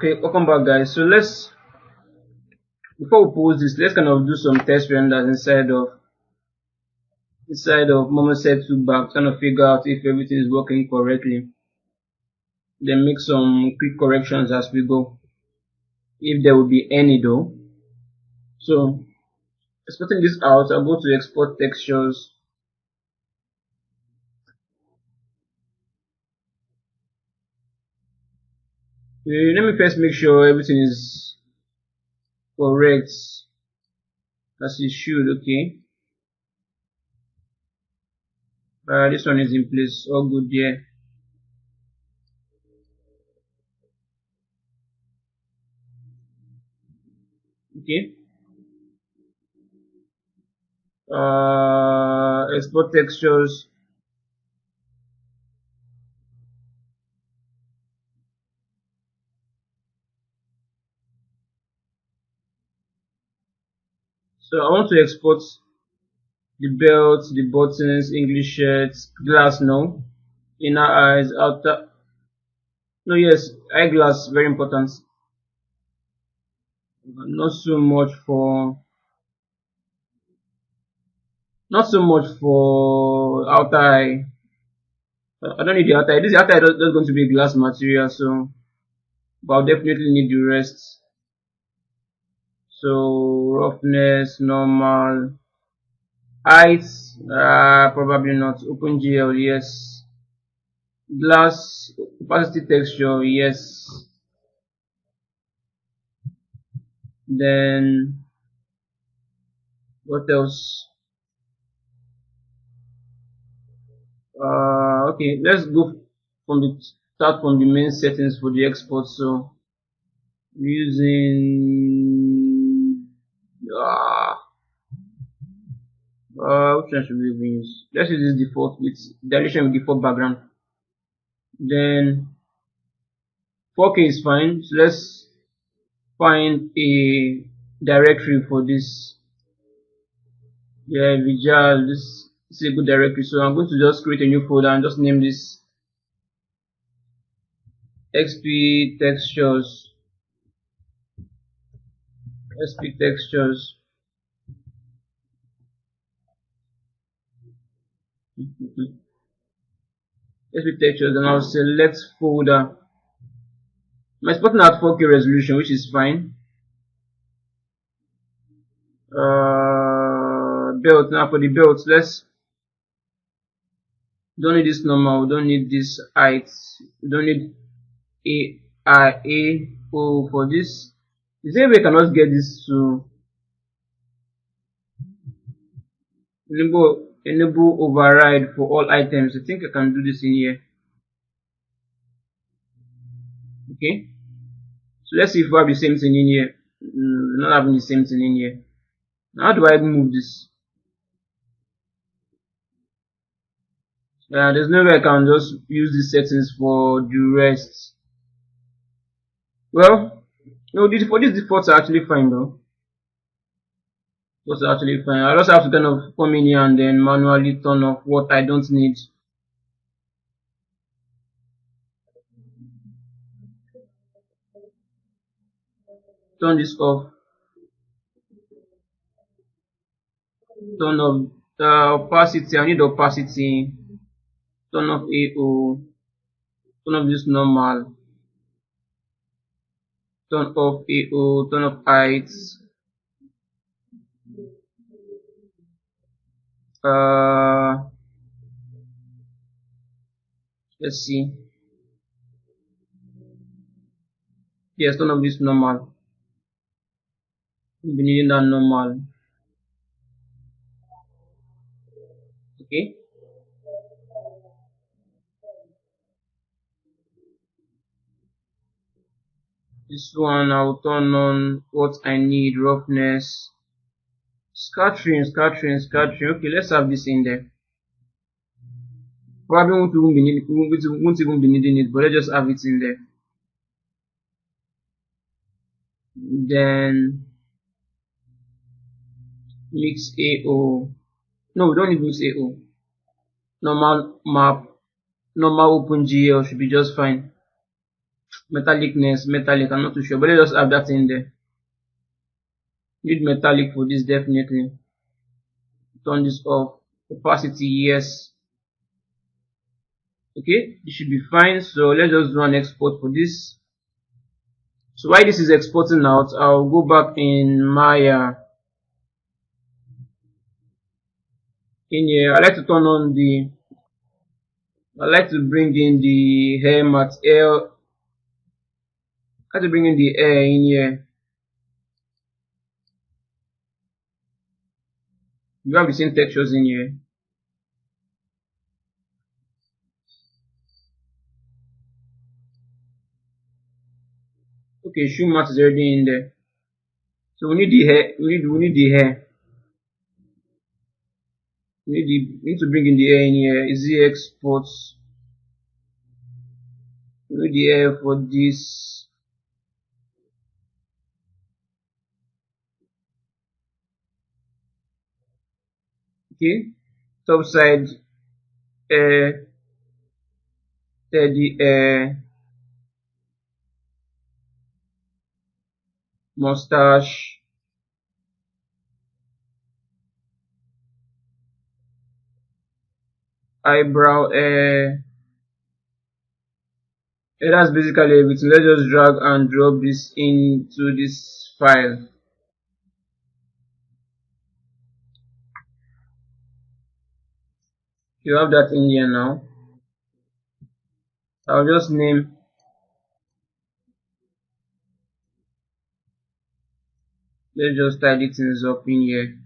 Okay, welcome back guys. So before we post this, let's kind of do some test renders inside of Marmost Toolbag, kind of figure out if everything is working correctly. Then make some quick corrections as we go, if there will be any though. So exporting this out, I'll go to export textures. Let me first make sure everything is correct as it should. Okay, this one is in place, all good there. Okay, export textures. So I want to export the belt, the buttons, English shirts, glass, no, inner eyes, outer, no, yes, eyeglass, very important. Not so much for outer eye. I don't need the outer eye. This outer eye is going to be glass material, so but I'll definitely need the rest. So roughness, normal, height, probably not. OpenGL, yes. Glass, opacity texture, yes. Then what else? Okay, let's go start from the main settings for the export. So using which one should we use? Let's use this default with dilation with default background. Then 4K is fine. So let's find a directory for this. Yeah, Visual. This is a good directory. So I'm going to just create a new folder and just name this XP textures. XP textures. XP textures, and I'll select folder. I'm exporting at 4K resolution, which is fine. Belt. Now for the belts, don't need this normal, we don't need this height, we don't need A for this. Is there a way I cannot get this to enable override for all items? I think I can do this in here. Okay, so let's see if we have the same thing in here. We're not having the same thing in here. Now how do I move this? There's no way I can just use these settings for the rest. Well, no, these defaults are actually fine though. Those are actually fine. I just have to kind of come in here and then manually turn off what I don't need. Turn this off. Turn off opacity. I need opacity. Turn off AO. Turn off this normal. Turn off AO. Turn off height. Let's see. Yes, turn off this normal. We'll be needing that normal. Okay. This one I'll turn on what I need, roughness, scattering. Okay, let's have this in there. Probably won't even be needing it, but let's just have it in there. Then mix AO. No, we don't need mix AO. Normal map, normal OpenGL should be just fine. metallic, I'm not too sure, but let's just have that in there. Need metallic for this definitely. Turn this off. Opacity, yes. Okay, this should be fine. So let's just run export for this. So while this is exporting out, I'll go back in my in here. I like to bring in the hair mat air. I like to bring in the air in here. You have the same textures in here. Okay, shoe mat is already in there. So we need the hair. We need the hair. We need to bring in the air in here. Is the exports? We need the air for this. Okay, top side air, steady air, mustache. Eyebrow air. Yeah, that's basically everything. Let's just drag and drop this into this file. You have that in here now. I'll just name, let's just tidy things up in here.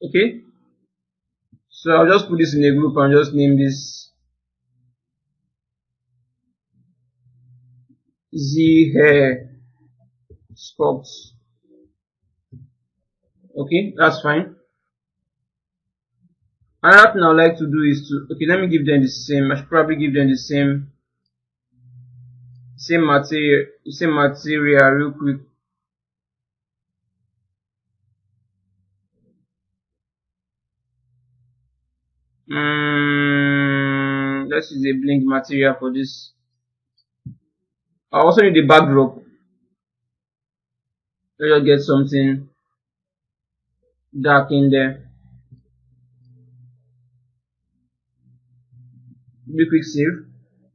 Okay, so I'll just put this in a group and just name this Z hair sculpts. Okay, that's fine. Another thing I would like to do is to, okay, let me give them the same. I should probably give them the same material real quick. Let's use a blink material for this. I also need a backdrop. Let's just get something dark in there. Do a quick save.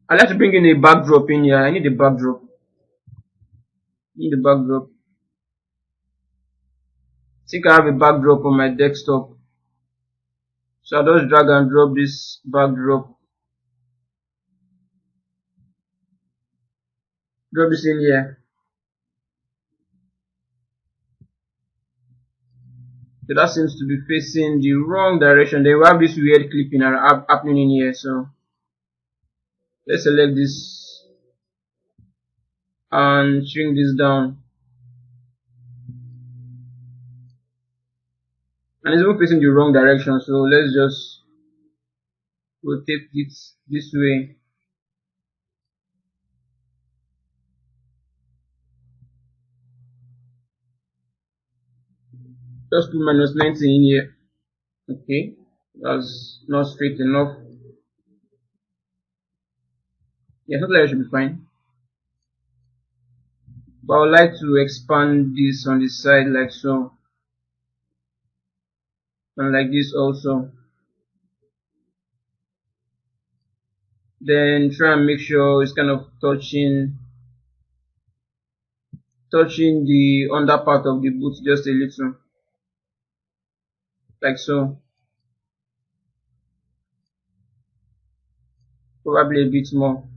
I like to bring in a backdrop in here. I need a backdrop. Need a backdrop. I think I have a backdrop on my desktop. So I'll just drag and drop this backdrop. Drop this in here. So that seems to be facing the wrong direction. Then we have this weird clipping happening in here. So let's select this and shrink this down. And it's even facing the wrong direction. So let's just rotate it this way. Just put -90 in here. Okay, that's not straight enough. Yeah, something like that should be fine. But I would like to expand this on the side like so. And like this also. Then try and make sure it's kind of touching the under part of the boot just a little. Like so. Probably a bit more.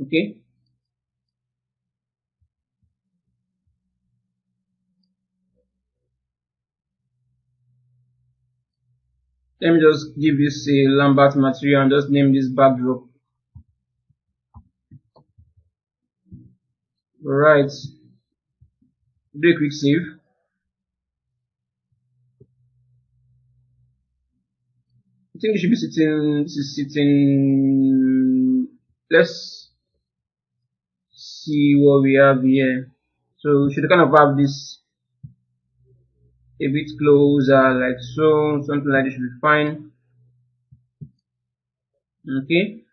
Okay. Let me just give this a Lambert material and just name this backdrop. Alright. Do a quick save. I think it should be sitting. This is sitting. Let's see what we have here. So we should kind of have this a bit closer, like so. Something like this should be fine. Okay.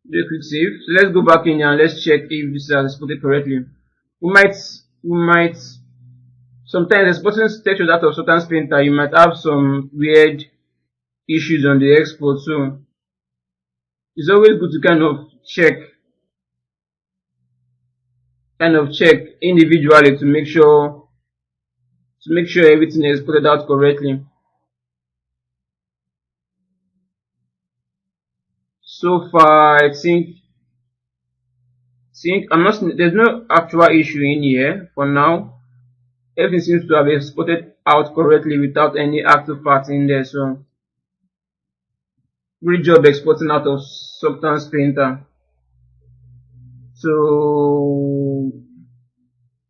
Do a quick save. So let's go back in here and let's check if this is exported correctly. We might sometimes exporting textures out of Sultan's printer, you might have some weird issues on the export, so it's always good to kind of check individually to make sure everything is exported out correctly. So far, I think there's no actual issue in here for now. Everything seems to have exported out correctly without any active parts in there, so great job exporting out of Substance Painter. So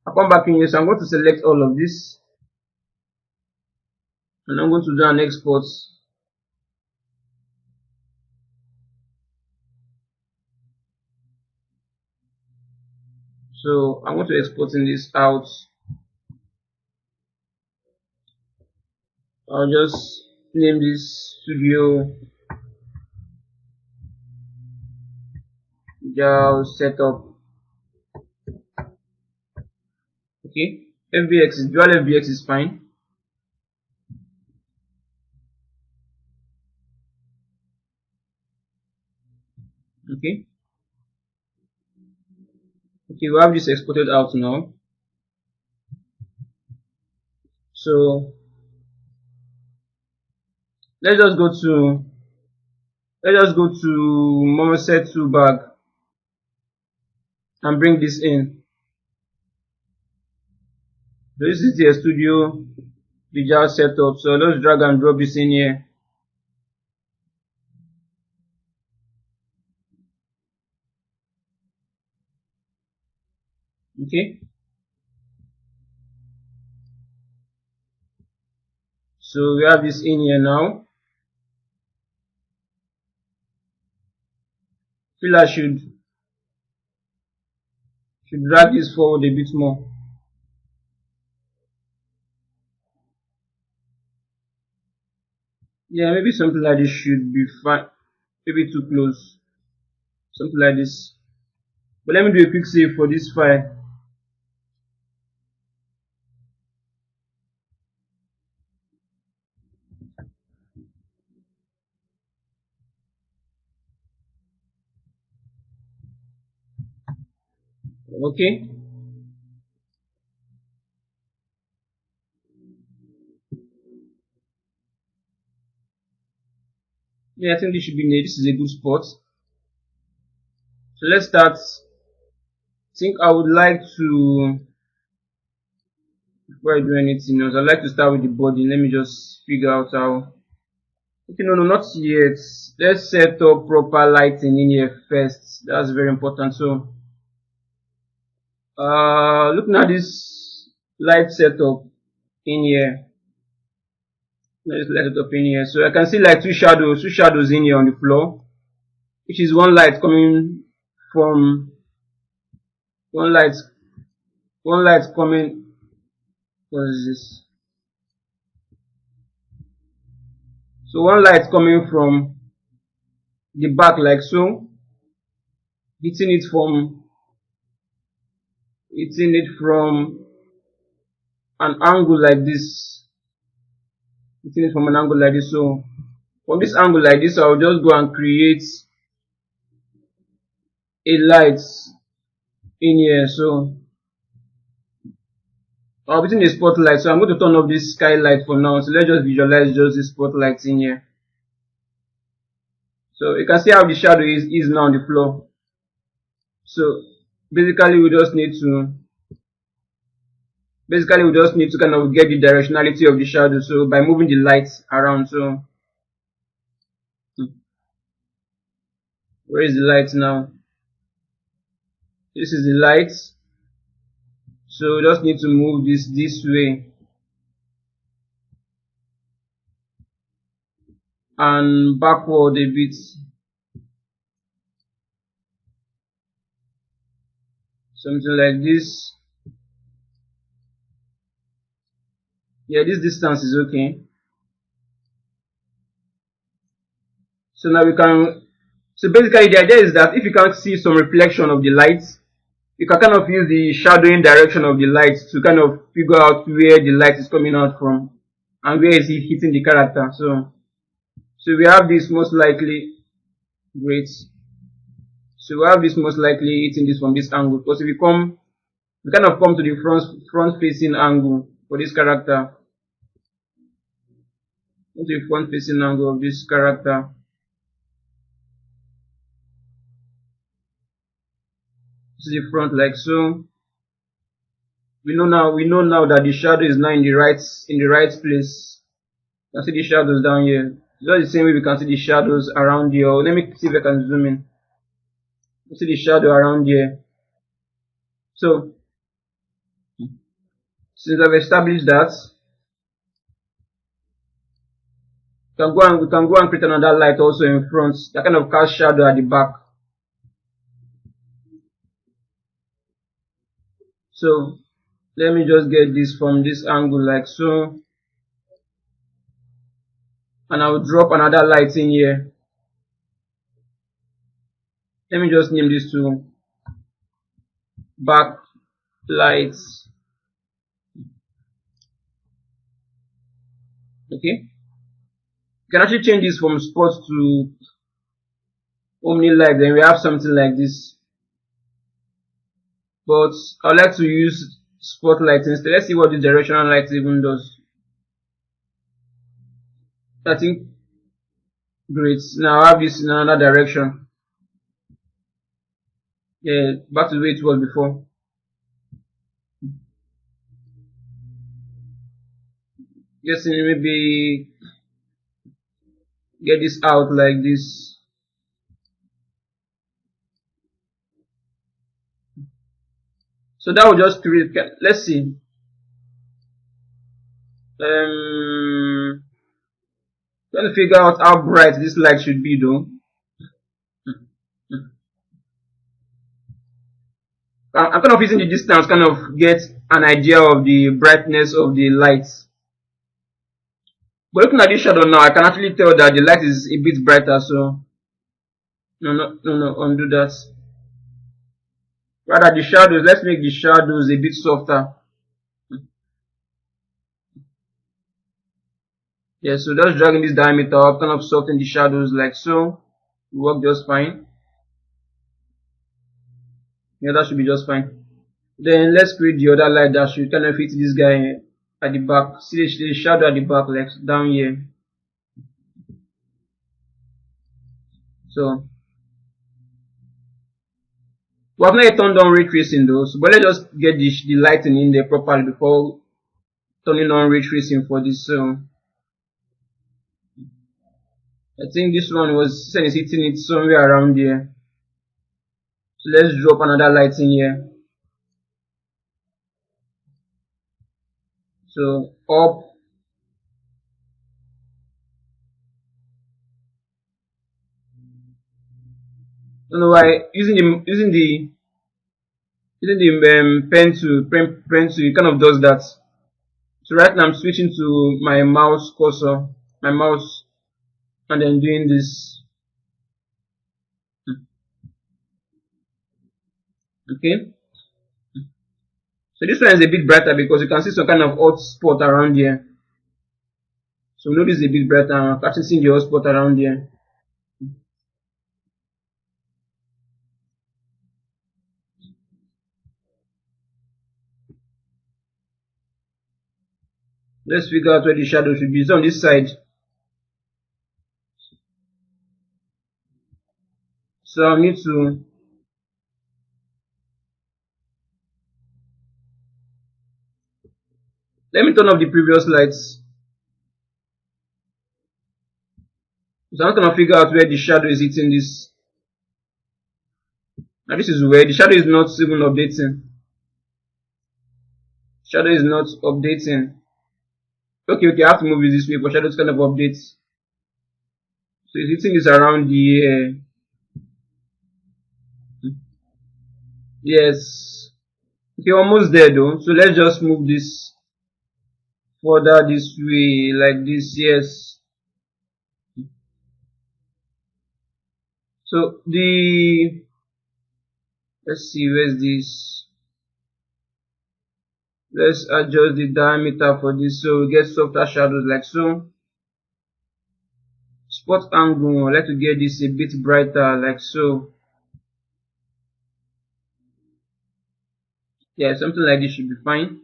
I'll come back in here, so I'm going to select all of this and I'm going to do an export. So I'm going to exporting this out. I'll just name this Studio Java Setup. Okay, dual FBX is fine. Okay, we have this exported out now. So let's just go to Marmost Toolbag and bring this in. So this is the Studio Java Setup. So let's drag and drop this in here. Okay, so we have this in here now. Feel I should drag this forward a bit more. Yeah, maybe something like this should be fine. Maybe too close. Something like this. But let me do a quick save for this file. Okay. Yeah, I think this is a good spot. So let's start. I think I would like to, before I do anything else, I'd like to start with the body. Let me just figure out how. Okay, no, not yet. Let's set up proper lighting in here first. That's very important. So, looking at this light setup in here. Let's let it up in here. So I can see like two shadows in here on the floor, which is one light coming from one light coming. What is this? So one light coming from the back like so, hitting it from an angle like this. Hitting it from an angle like this. So from this angle like this, I'll just go and create a light in here. So I'll be using a spotlight. So I'm going to turn off this skylight for now. So let's just visualize just this spotlight in here. So you can see how the shadow is now on the floor. So basically we just need to kind of get the directionality of the shadow, so by moving the lights around. So where is the light now? This is the light, so we just need to move this way and backward a bit, something like this. Yeah, this distance is okay. So now we can, so basically the idea is that if you can't see some reflection of the light, you can kind of use the shadowing direction of the light to kind of figure out where the light is coming out from and where is it hitting the character. So we have this most likely, great. So we have this most likely hitting this from this angle, because if we kind of come to the front facing angle for this character, into the front facing angle of this character. This is the front, like so. We know now that the shadow is now in the right place. You can see the shadows down here. Just the same way we can see the shadows around here. Let me see if I can zoom in. You see the shadow around here. So since I've established that, we can go and create another light also in front that kind of cast shadow at the back. So let me just get this from this angle like so, and I will drop another light in here. Let me just name this to back lights. Okay, you can actually change this from spot to omni light, then we have something like this, but I would like to use spotlight instead. Let's see what the directional light even does. I think great. Now I have this in another direction. Yeah, back to the way it was before. Guessing maybe get this out like this. So that will just create, let's see, trying to figure out how bright this light should be though. I'm kind of using the distance kind of get an idea of the brightness of the light. But looking at this shadow now, I can actually tell that the light is a bit brighter, so no, undo that. Rather the shadows, let's make the shadows a bit softer. Yeah, so just dragging this diameter up, kind of soften the shadows like so. It will work just fine. Yeah, that should be just fine. Then let's create the other light that should kind of fit this guy at the back. See the shadow at the back, like down here. So we have not yet turned on ray tracing though, so, but let's just get the lighting in there properly before turning on ray tracing for this. So I think this one was saying it's hitting it somewhere around here. So let's drop another light in here. So up. I don't know why using the pen tool, it kind of does that. So right now I'm switching to my mouse cursor, my mouse, and then doing this. Okay. So this one is a bit brighter because you can see some kind of hot spot around here. So notice it's a bit brighter. I'm actually seeing the hot spot around here. Let's figure out where the shadow should be. It's on this side. So I need to let me turn off the previous lights. So I'm gonna figure out where the shadow is hitting this. Now this is where the shadow is not even updating. Shadow is not updating. Okay, I have to move it this way for shadow to kind of update. So it's hitting this around the yes. Okay, almost there though. So let's just move this further this way, like this. Yes. So the let's see, where's this? Let's adjust the diameter for this so we get softer shadows like so. Spot angle, I like to get this a bit brighter like so. Yeah, something like this should be fine.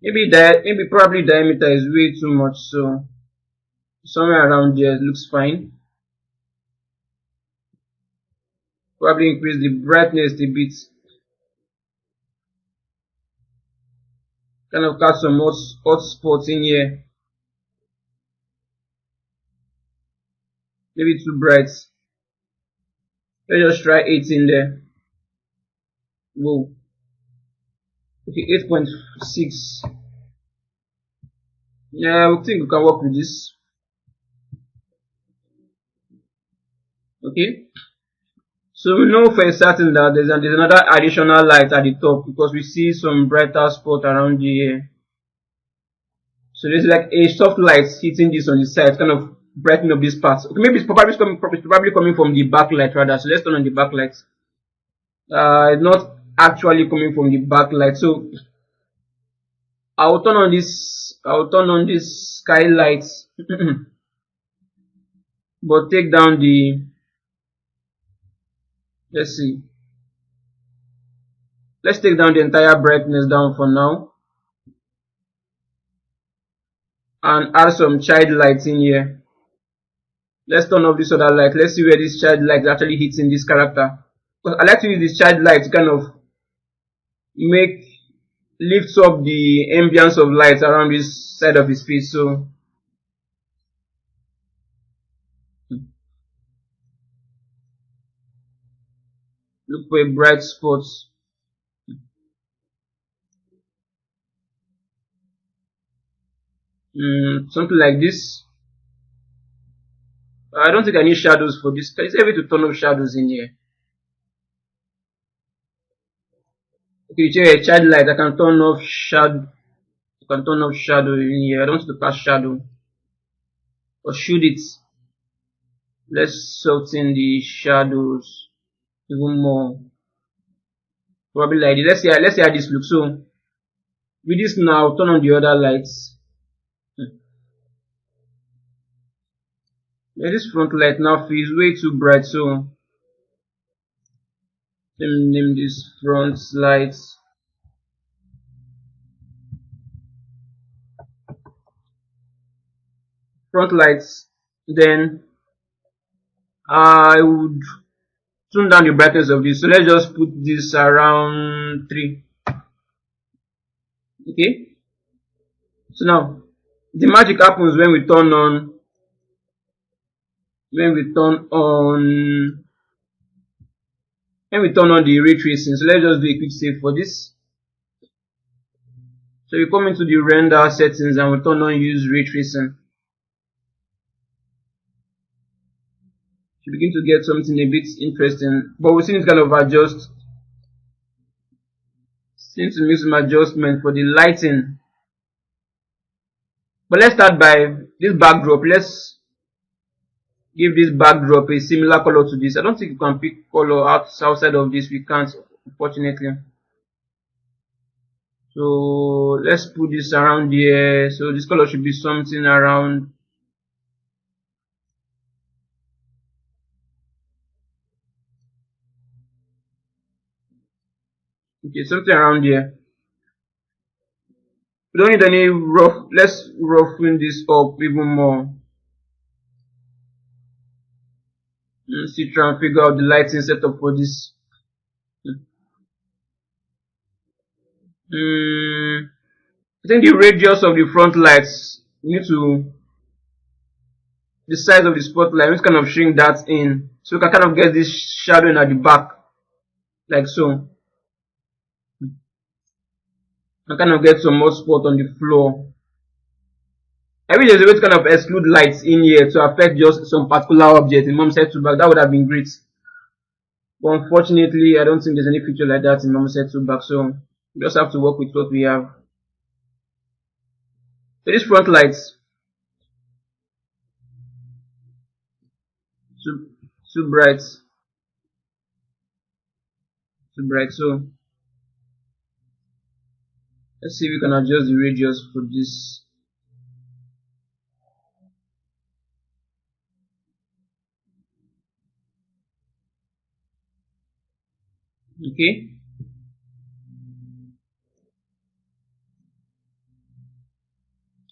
Maybe probably diameter is way too much, so somewhere around there looks fine. Probably increase the brightness a bit. Kind of catch some hot spots in here. Maybe too bright. Let's just try 8 in there. Whoa. Okay, 8.6. Yeah, we think we can work with this. Okay. So we know for a certain that there's another additional light at the top because we see some brighter spot around here. So there's like a soft light hitting this on the side, kind of brightening up this part. Okay, maybe it's probably coming from the backlight rather. So let's turn on the backlight. It's not actually coming from the backlight. So I'll turn on this skylight, but take down the. Let's see. Let's take down the entire brightness down for now. And add some child lights in here. Let's turn off this other light. Let's see where this child light is actually hitting this character. Because I like to use this child light to kind of lifts up the ambience of light around this side of his face. So look for a bright spot. Something like this. I don't think I need shadows for this. It's heavy to turn off shadows in here. Okay, a child light. I can turn off shadow. I can turn off shadow in here. I don't want to cast shadow. Or shoot it. Let's soften the shadows even more. Probably like this. Let's see how this looks. So with this now, turn on the other lights. Yeah, this front light now feels way too bright, so let me name this front lights. Front lights. Then I would tune down the brightness of this. So let's just put this around 3. Okay. So now the magic happens when we turn on the ray tracing. So let's just do a quick save for this. So we come into the render settings and we turn on use ray tracing. You begin to get something a bit interesting, but we still need to kind of adjust. Seem to make some adjustment for the lighting. But let's start by this backdrop. Let's give this backdrop a similar color to this. I don't think you can pick color outside of this. We can't, unfortunately. So let's put this around here. So this color should be something around. Okay, something around here. We don't need any rough. Let's roughen this up even more. Let's see, try and figure out the lighting setup for this. I think the radius of the front lights, we need to, the size of the spotlight, we need to kind of shrink that in. So we can kind of get this shadowing at the back, like so. And kind of get some more spot on the floor. I wish there's a way to kind of exclude lights in here to affect just some particular object in Marmost Toolbag. That would have been great. But unfortunately, I don't think there's any feature like that in Marmost Toolbag, so we just have to work with what we have. So these front lights, too bright, too bright. So let's see if we can adjust the radius for this. Okay.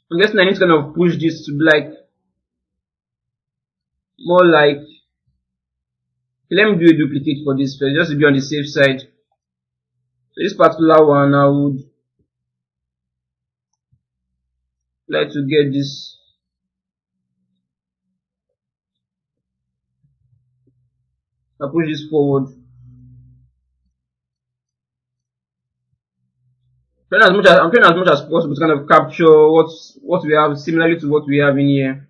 I'm guessing I need to kind of push this to be like more like, let me do a duplicate for this first, just to be on the safe side. So this particular one, I would like to get this. I push this forward. I'm trying as much as possible to kind of capture what we have similarly to what we have in here.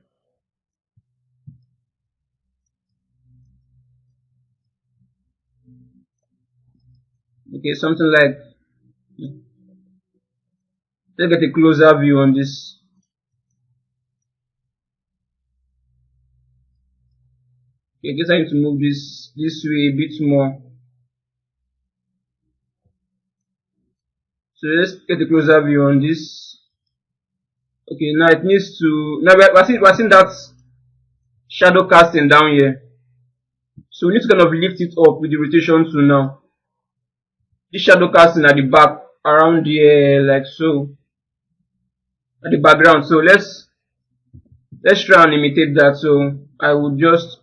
Okay, something like, let's get a closer view on this. Okay, I guess I need to move this way a bit more. So let's get a closer view on this. Okay, now it needs to, now we're seeing that shadow casting down here. So we need to kind of lift it up with the rotation tool now. This shadow casting at the back, around here, like so, at the background. So let's try and imitate that. So I would just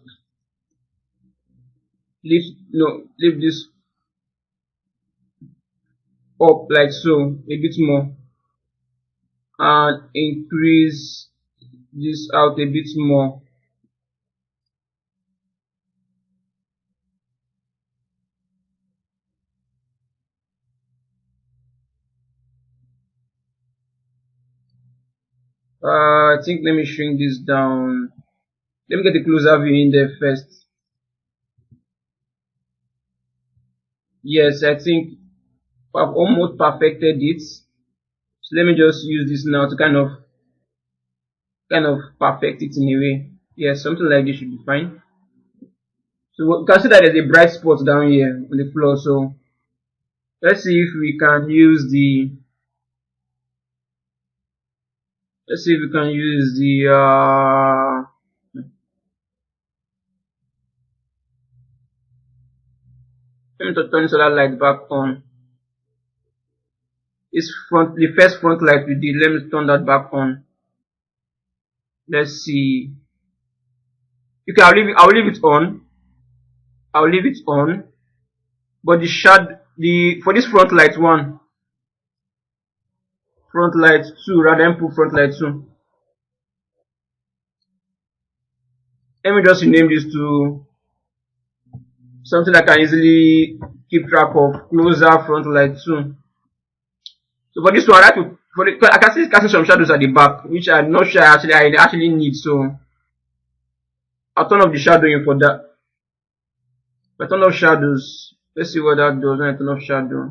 lift this up like so, a bit more, and increase this out a bit more. I think let me shrink this down. Let me get a closer view in there first. Yes, I think I've almost perfected it. So let me just use this now to kind of perfect it in a way. Yes, something like this should be fine. So you can see that there's a bright spot down here on the floor. So let's see if we can use the let me turn solar light back on. The first front light we did, let me turn that back on. Let's see. Okay, I'll leave it on. But for this front light 1, front light 2, rather than put front light 2. Let me just rename this to something I can easily keep track of. Closer front light 2. So for this one, I can see casting some shadows at the back, which I'm not sure I actually need. So I'll turn off the shadowing for that. If I turn off shadows, let's see what that does when I turn off shadow.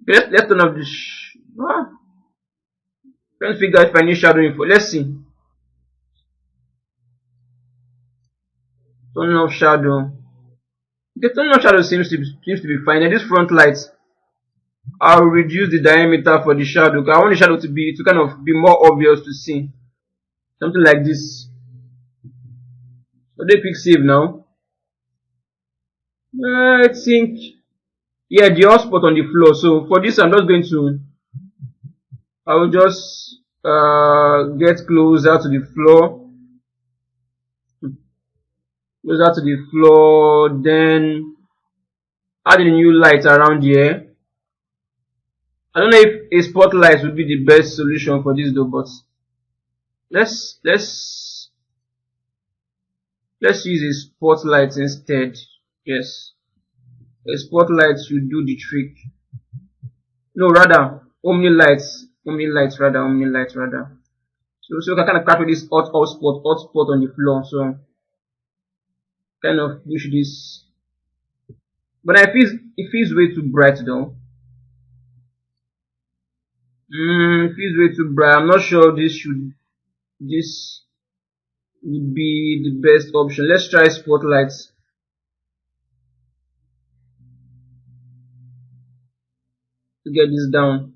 Let's turn off this. Let's figure if I need shadowing for. Let's see. Turning off shadow. Okay, turning off shadow seems to be fine. And this front light, I'll reduce the diameter for the shadow. I want the shadow to kind of be more obvious to see. Something like this. So they quick save now. I think, yeah, the hotspot on the floor. So for this, I will just get closer to the floor. Then add a new light around here. I don't know if a spotlight would be the best solution for this though, but let's Let's use a spotlight instead. Yes, a spotlight should do the trick. No, rather, omni lights. Omni lights rather, omni lights rather. So we can kind of capture this hot spot on the floor. So kind of push this. But it feels way too bright though. It feels way too bright. I'm not sure this would be the best option. Let's try spotlights to get this down.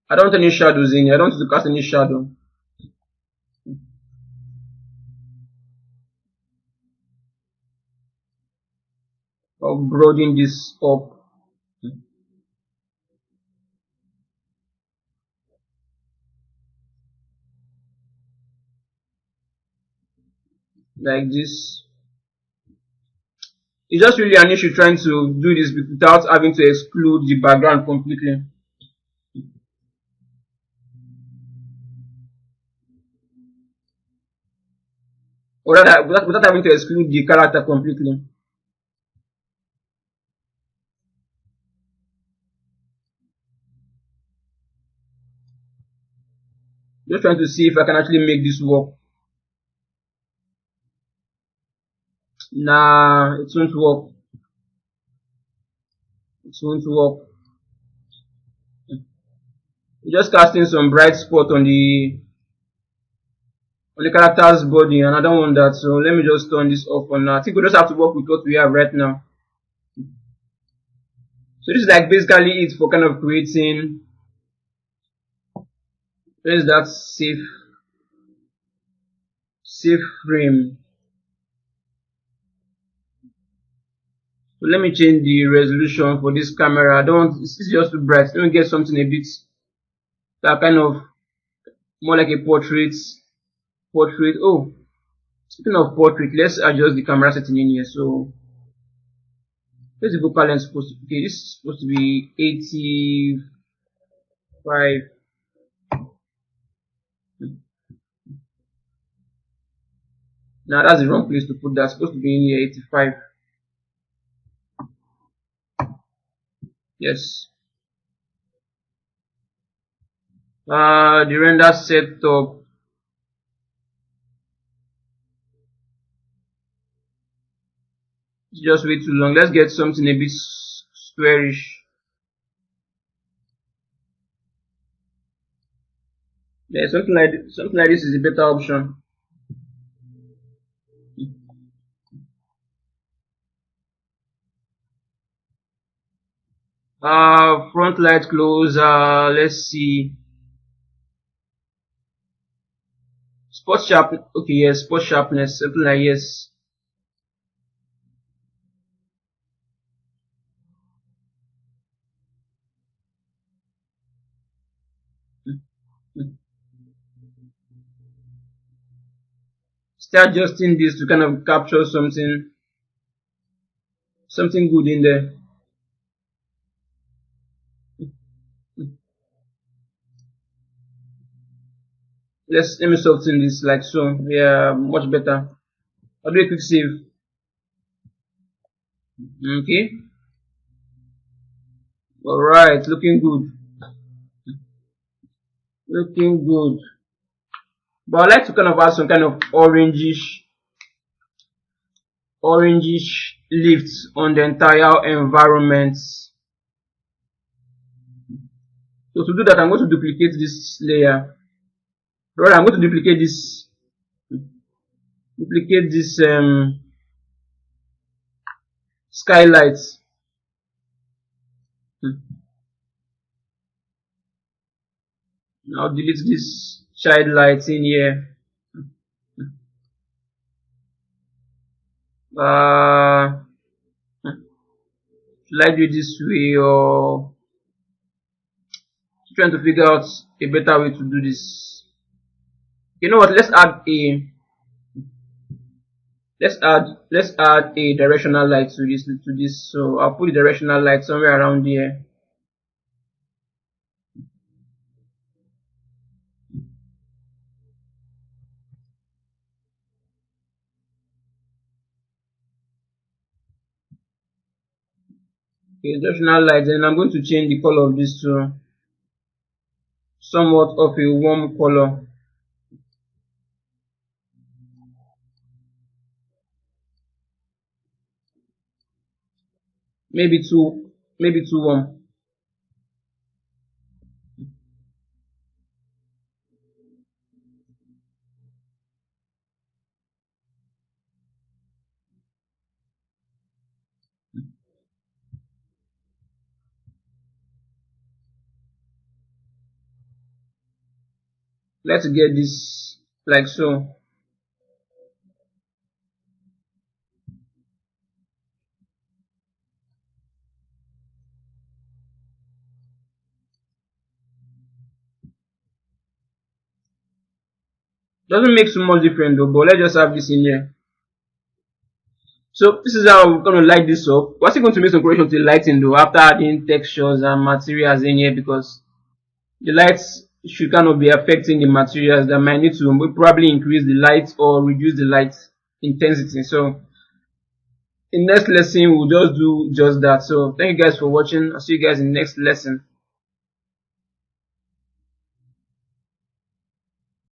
I don't want any shadows in here. I don't want to cast any shadow. I'll broaden this up like this. It's just really an issue trying to do this without having to exclude the background completely. Or rather, without having to exclude the character completely. Just trying to see if I can actually make this work. Nah, it won't work. It won't work. We're just casting some bright spot on the character's body, and I don't want that. So let me just turn this off for now. I think we just have to work with what we have right now. So this is like basically it for kind of creating. Where is that safe frame? So let me change the resolution for this camera. I don't want this is just too bright. Let me get something a bit that kind of more like a portrait. Oh, speaking of portrait, let's adjust the camera setting in here. So where's the focal length supposed to be? Okay, this is supposed to be 85. Now that's the wrong place to put that. It's supposed to be in here 85. Yes. The render setup. It's just way too long. Let's get something a bit squarish. Yeah, something like this is a better option. Front light close. Let's see. Spot sharp. Okay, yes, spot sharpness. Something like yes. Start adjusting this to kind of capture something good in there. Let me soften this like so. Yeah, much better. I'll do a quick save. Okay. Alright, looking good. Looking good. But I like to kind of add some kind of orangish lifts on the entire environment. So to do that, I'm going to duplicate this layer. Rather, I'm going to duplicate this skylight. Now delete this child light in here. Should I do it this way or trying to figure out a better way to do this? You know what? Let's add a directional light to this. So I'll put the directional light somewhere around here. Okay, just now light, and I'm going to change the color of this to somewhat of a warm color. Maybe too warm. Let's get this like so. Doesn't make so much difference though, but let's just have this in here. So this is how we're gonna light this up. We're still going to make some correction to the lighting though after adding textures and materials in here, because the lights should kind of be affecting the materials that might need to probably increase the light or reduce the light intensity. So in next lesson we'll just do just that. So thank you guys for watching. I'll see you guys in the next lesson.